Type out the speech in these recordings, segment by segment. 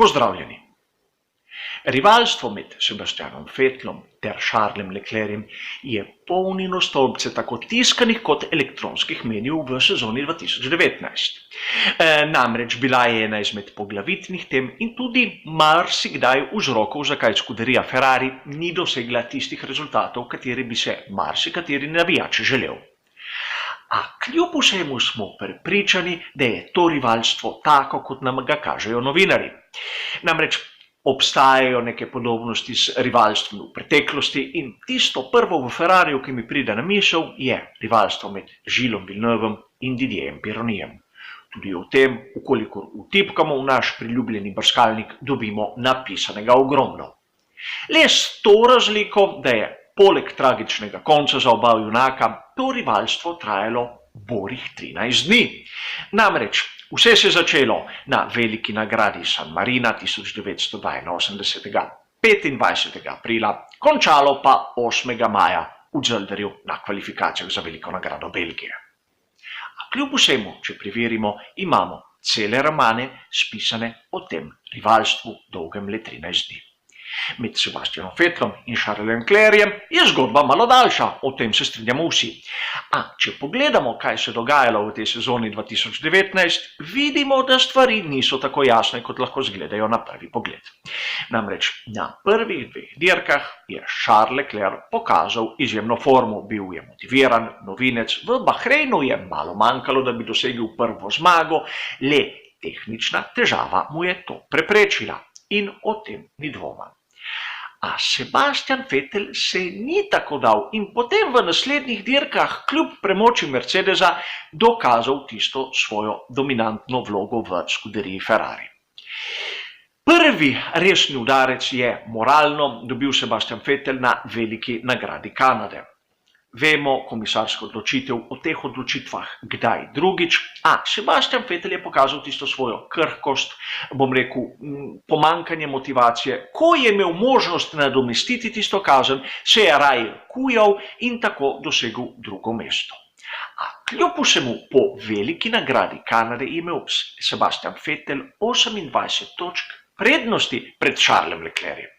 Pozdravljeni. Rivalstvo med Sebastianom Vettelom ter Charlesom Leclercem je polnilo stolpce tako tiskanih kot elektronskih medijev v sezoni 2019. Namreč bila je ena izmed poglavitnih tem in tudi marsikdaj vzrokov, zakaj skuderija Ferrari ni dosegla tistih rezultatov, kateri bi se marsikateri navijač želel. A kljub vsemu smo prepričani, da je to rivalstvo tako, kot nam ga kažejo novinarji. Namreč obstajajo neke podobnosti z rivalstvom v preteklosti in tisto prvo v Ferrariju, ki mi pride na misel, je rivalstvo med Gillesom Villeneuvom in Didierjem Pironijem. Tudi o tem, ukolikor vtipkamo v naš priljubljeni brskalnik, dobimo napisanega ogromno. Le s to razliko, da je poleg tragičnega konca za oba junaka, to rivalstvo trajalo borih 13 dni. Namreč, vse se je začelo na veliki nagradi San Marina 1982. 25. aprila, končalo pa 8. maja v Zolderju na kvalifikacijah za veliko nagrado Belgije. A kljub vsemu, če preverimo, imamo cele romane spisane o tem rivalstvu dolgem le 13 dni. Med Sebastianom Vettelom in Charlesom Leclercem je zgodba malo daljša, o tem se strinjamo vsi. A če pogledamo, kaj se je dogajalo v tej sezoni 2019, vidimo, da stvari niso tako jasne, kot lahko izgledajo na prvi pogled. Namreč na prvih dveh dirkah je Charles Leclerc pokazal izjemno formo, bil je motiviran, novinec, v Bahreinu je malo manjkalo, da bi dosegel prvo zmago, le tehnična težava mu je to preprečila in o tem ni dvoma. A Sebastian Vettel se ni tako dal in potem v naslednjih dirkah kljub premoči Mercedesa dokazal tisto svojo dominantno vlogo v skuderiji Ferrari. Prvi resni udarec je moralno dobil Sebastian Vettel na veliki nagradi Kanade. Vemo komisarsko odločitev o teh odločitvah kdaj drugič, a Sebastian Vettel je pokazal tisto svojo krhkost, bom rekel, pomanjkanje motivacije, ko je imel možnost nadomestiti tisto kazen, se je raje kujal in tako dosegel drugo mesto. A kljub vsemu po veliki nagradi Kanade je imel Sebastian Vettel 28 točk prednosti pred Charlesom Leclercem.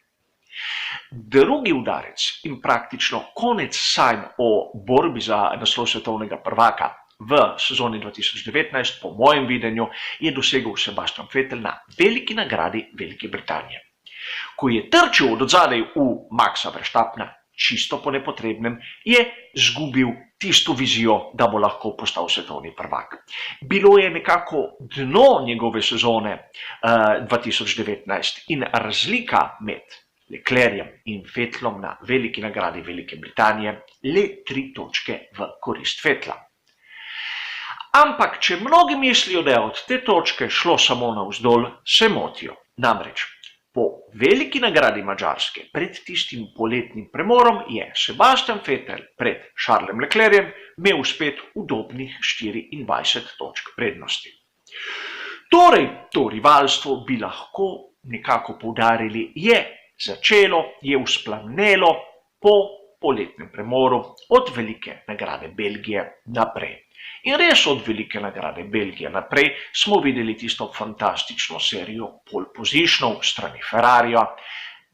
Drugi udarec in praktično konec sanj o borbi za naslov svetovnega prvaka v sezoni 2019, po mojem videnju, je dosegel Sebastian Vettel na veliki nagradi Velike Britanije. Ko je trčil od zadaj v Maxa Verstappena, čisto po nepotrebnem, je izgubil tisto vizijo, da bo lahko postal svetovni prvak. Bilo je nekako dno njegove sezone 2019 in razlika med Leclercem in Vettelom na veliki nagradi Velike Britanije le 3 točke v korist Vettela. Ampak, če mnogi mislijo, da je od te točke šlo samo navzdol, se motijo. Namreč, po veliki nagradi Madžarske pred tistim poletnim premorom je Sebastian Vettel pred Charlesom Leclercem imel spet udobnih 24 točk prednosti. Torej, to rivalstvo bi lahko nekako poudarili, je začelo, je vzplamnelo po poletnem premoru od velike nagrade Belgije naprej. In res od velike nagrade Belgije naprej smo videli tisto fantastično serijo pole positionov strani Ferrarija,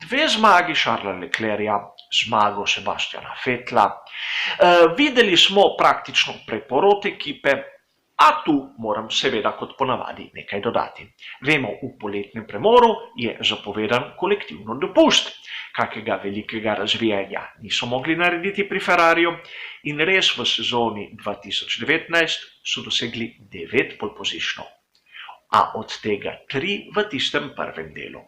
2 zmagi Charlesa Leclerca, zmago Sebastiana Vettela. Videli smo praktično preporod ekipe, a tu moram seveda kot ponavadi nekaj dodati. Vemo, v poletnem premoru je zapovedan kolektivno dopust. Kakega velikega razvijanja niso mogli narediti pri Ferrariju in res v sezoni 2019 so dosegli 9 pole positionov, a od tega 3 v tistem prvem delu.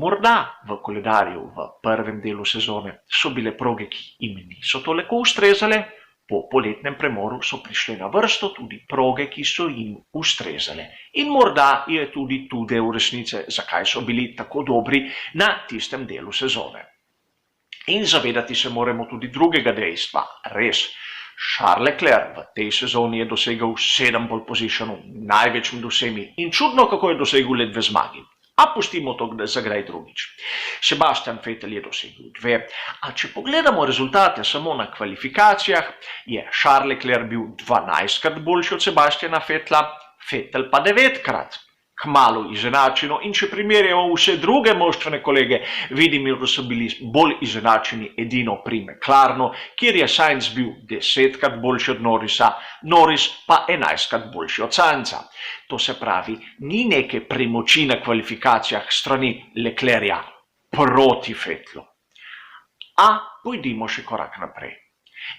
Morda v koledarju v prvem delu sezone so bile proge, ki jim niso toliko ustrezale, po poletnem premoru so prišle na vrsto tudi proge, ki so jim ustrezale. In morda je tudi tu del resnice, zakaj so bili tako dobri na tistem delu sezone. In zavedati se moramo tudi drugega dejstva. Res, Charles Leclerc v tej sezoni je dosegel 7 pole positionov, največ med vsemi. In čudno, kako je dosegel le 2 zmagi. A pustimo to za kdaj drugič. Sebastian Vettel je dosegel 2, a če pogledamo rezultate samo na kvalifikacijah, je Charles Leclerc bil 12-krat boljši od Sebastiana Vettela, Vettel pa 9-krat. kmalu izenačeno, in če primerjamo vse druge moštvene kolege, vidimo, da so bili bolj izenačeni edino pri McLarenu, kjer je Sainz bil 10krat boljši od Norrisa, Norris pa 11krat boljši od Sainza. To se pravi, ni neke premoči na kvalifikacijah strani Leclerca proti Vettelu. A pojdimo še korak naprej.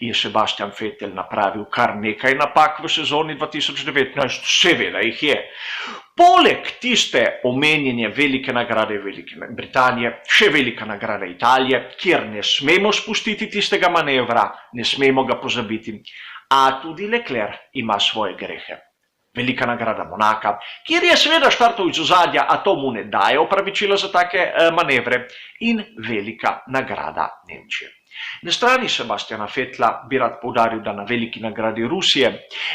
Je Sebastian Vettel napravil kar nekaj napak v sezoni 2019? Seveda jih je. Poleg tiste omenjene velike nagrade Velike Britanije, še velika nagrada Italije, kjer ne smemo spustiti tistega manevra, ne smemo ga pozabiti, a tudi Leclerc ima svoje grehe. Velika nagrada Monaka, kjer je seveda štartov iz ozadja, a to mu ne daje opravičila za take manevre, in velika nagrada Nemčije. Na strani Sebastiana Vettela bi rad poudaril, da na veliki nagradi Rusije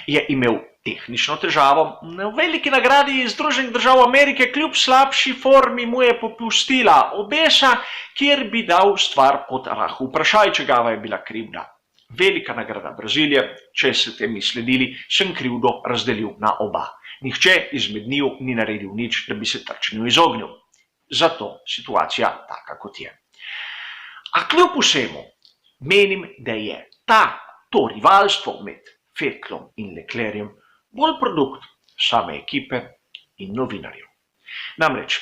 je imel tehnično težavo. V veliki nagradi Združenih držav Amerike kljub slabši formi mu je popustila obesa, kjer bi dal stvar pod rahu vprašaj, čigava je bila krivda. Velika nagrada Brazilije, če ste mi sledili, sem krivdo razdelil na oba. Nihče izmed njiju ni naredil nič, da bi se trčenju izognil. Zato situacija taka, kot je. A kljub vsemu, menim, da je to rivalstvo med Vettelom in Leclercem bolj produkt same ekipe in novinarjev. Namreč,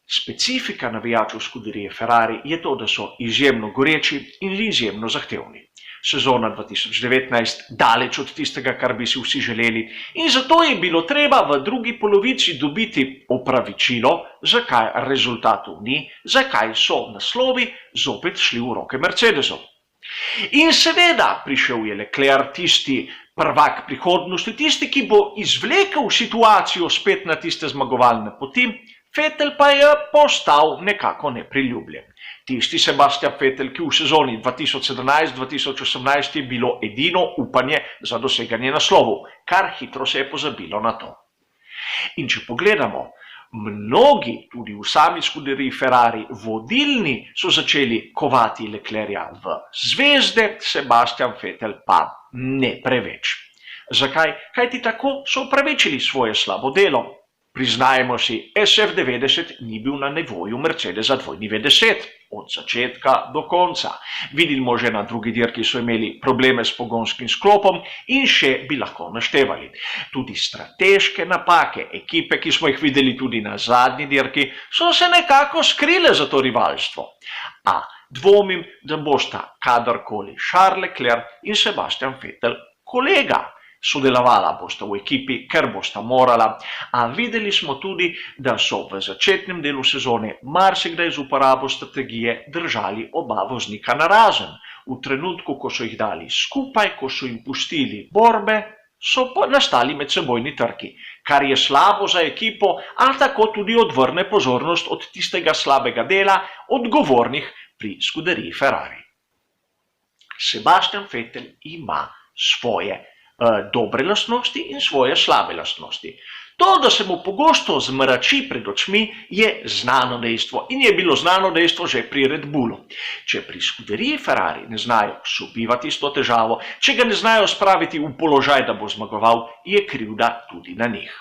specifika navijačev skuderije Ferrari je to, da so izjemno goreči in izjemno zahtevni. Sezona 2019 daleč od tistega, kar bi si vsi želeli, in zato je bilo treba v drugi polovici dobiti opravičilo, zakaj rezultatov ni, zakaj so naslovi zopet šli v roke Mercedesov. In seveda prišel je Leclerc, tisti prvak prihodnosti, tisti, ki bo izvlekel situacijo spet na tiste zmagovalne poti, Vettel pa je postal nekako nepriljubljen. Tisti Sebastian Vettel, ki v sezoni 2017-2018 je bilo edino upanje za doseganje naslovov, kar hitro se je pozabilo na to. In če pogledamo, mnogi, tudi v sami skuderiji Ferrari, vodilni, so začeli kovati Leclerca v zvezde, Sebastian Vettel pa ne preveč. Zakaj? Kajti tako so opravičili svoje slabo delo. Priznajmo si, SF90 ni bil na nivoju Mercedesa 210, od začetka do konca. Vidimo že na drugi dirki so imeli probleme s pogonskim sklopom in še bi lahko naštevali. Tudi strateške napake ekipe, ki smo jih videli tudi na zadnji dirki, so se nekako skrile za to rivalstvo. A dvomim, da bosta kadarkoli Charles Leclerc in Sebastian Vettel kolega. Sodelovala bosta v ekipi, ker bosta morala, a videli smo tudi, da so v začetnem delu sezone marsikdaj z uporabo strategije držali oba voznika narazen. V trenutku, ko so jih dali skupaj, ko so jim pustili borbe, so pa nastali medsebojni trki, kar je slabo za ekipo, a tako tudi odvrne pozornost od tistega slabega dela odgovornih pri skuderiji Ferrari. Sebastian Vettel ima svoje dobre lastnosti in svoje slabe lastnosti. To, da se mu pogosto zmrači pred očmi, je znano dejstvo in je bilo znano dejstvo že pri Red Bullu. Če pri skuderiji Ferrari ne znajo sobivati s to težavo, če ga ne znajo spraviti v položaj, da bo zmagoval, je krivda tudi na njih.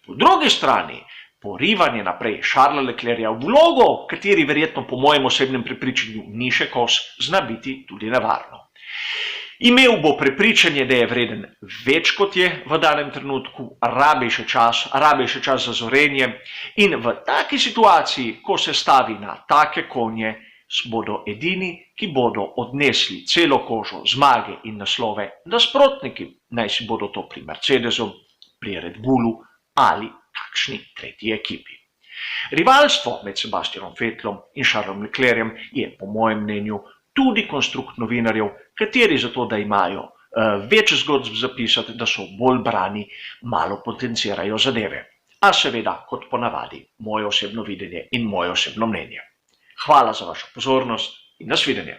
Po drugi strani, porivanje naprej Charlesa Leclerca v vlogo, kateri verjetno po mojem osebnem prepričanju ni še kos, zna biti tudi nevarno. Imel bo prepričanje, da je vreden več, kot je v danem trenutku, rabi še čas za zorenje, in v taki situaciji, ko se stavi na take konje, bodo edini, ki bodo odnesli celo kožo zmage in naslove, nasprotniki, naj si bodo to pri Mercedesu, pri Red Bullu ali kakšni tretji ekipi. Rivalstvo med Sebastianom Vettelom in Charlesom Leclercem je po mojem mnenju tudi konstrukt novinarjev, kateri zato, da imajo več zgodb zapisati, da so bolj brani, malo potencirajo zadeve. A seveda, kot ponavadi, moje osebno videnje in moje osebno mnenje. Hvala za vašo pozornost in nasvidenje.